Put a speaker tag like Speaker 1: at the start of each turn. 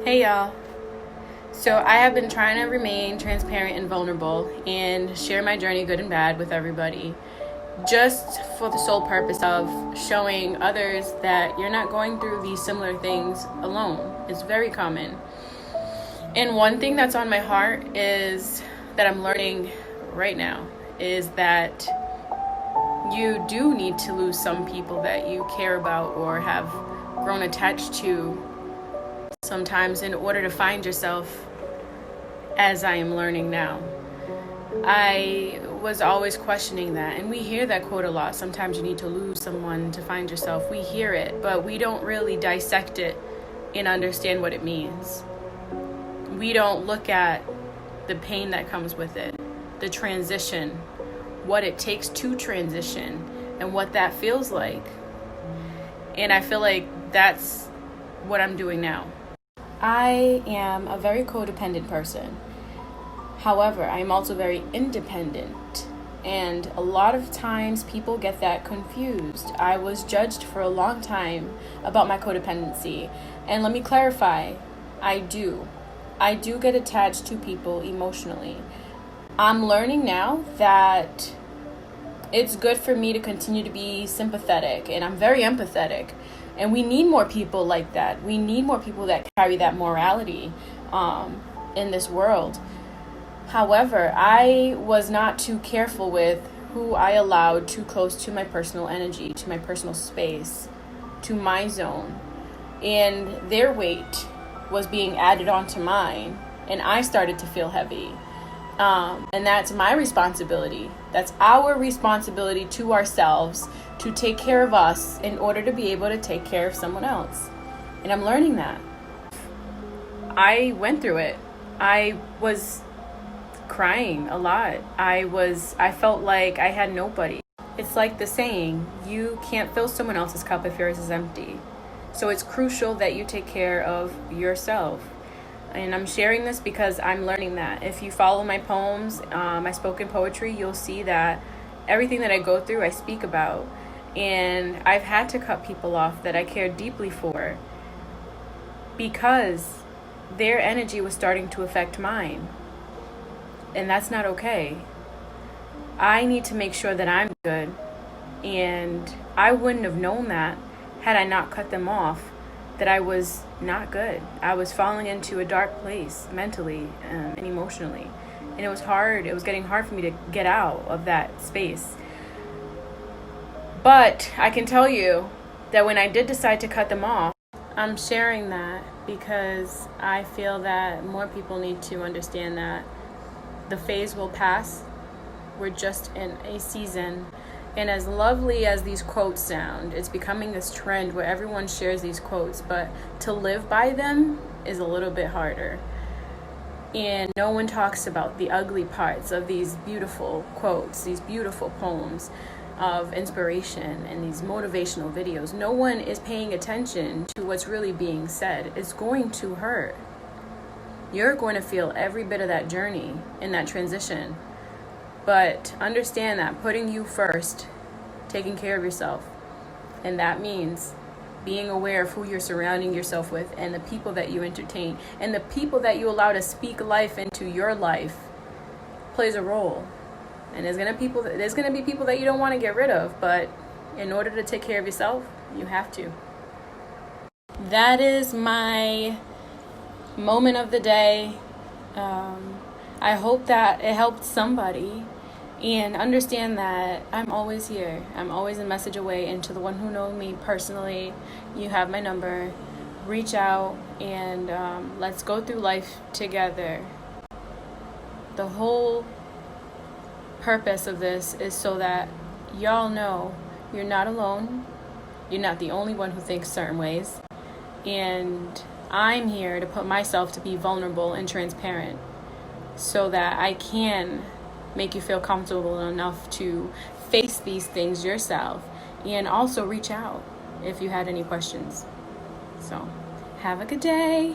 Speaker 1: Hey y'all. So I have been trying to remain transparent and vulnerable and share my journey, good and bad, with everybody, just for the sole purpose of showing others that you're not going through these similar things alone. It's very common. And one thing that's on my heart is that I'm learning right now is that you do need to lose some people that you care about or have grown attached to sometimes in order to find yourself, as I am learning now. I was always questioning that, and we hear that quote a lot. Sometimes you need to lose someone to find yourself. We hear it, but we don't really dissect it and understand what it means. We don't look at the pain that comes with it, the transition, what it takes to transition, and what that feels like. And I feel like that's what I'm doing now. I am a very codependent person. However, I am also very independent. And a lot of times people get that confused. I was judged for a long time about my codependency. And let me clarify, I do. I do get attached to people emotionally. I'm learning now that it's good for me to continue to be sympathetic, and I'm very empathetic. And we need more people like that. We need more people that carry that morality in this world. However, I was not too careful with who I allowed too close to my personal energy, to my personal space, to my zone. And their weight was being added onto mine, and I started to feel heavy. And that's my responsibility. That's our responsibility to ourselves to take care of us in order to be able to take care of someone else. And I'm learning that. I went through it. I was crying a lot. I felt like I had nobody. It's like the saying, you can't fill someone else's cup if yours is empty. So it's crucial that you take care of yourself. And I'm sharing this because I'm learning that. If you follow my poems, my spoken poetry, you'll see that everything that I go through, I speak about. And I've had to cut people off that I cared deeply for because their energy was starting to affect mine. And that's not okay. I need to make sure that I'm good. And I wouldn't have known that had I not cut them off, that I was not good. I was falling into a dark place mentally and emotionally. And it was hard. It was getting hard for me to get out of that space. But I can tell you that when I did decide to cut them off, I'm sharing that because I feel that more people need to understand that the phase will pass. We're just in a season. And as lovely as these quotes sound, it's becoming this trend where everyone shares these quotes, but to live by them is a little bit harder. And no one talks about the ugly parts of these beautiful quotes, these beautiful poems of inspiration and these motivational videos. No one is paying attention to what's really being said. It's going to hurt. You're going to feel every bit of that journey in that transition. But understand that putting you first, taking care of yourself, and that means being aware of who you're surrounding yourself with and the people that you entertain and the people that you allow to speak life into your life plays a role. And there's gonna be people that you don't want to get rid of, but in order to take care of yourself, you have to. That is my moment of the day. I hope that it helped somebody. And understand that I'm always here. I'm always a message away. And to the one who knows me personally, you have my number. Reach out and let's go through life together. The whole purpose of this is so that y'all know you're not alone. You're not the only one who thinks certain ways. And I'm here to put myself to be vulnerable and transparent so that I can make you feel comfortable enough to face these things yourself and also reach out if you had any questions. So have a good day.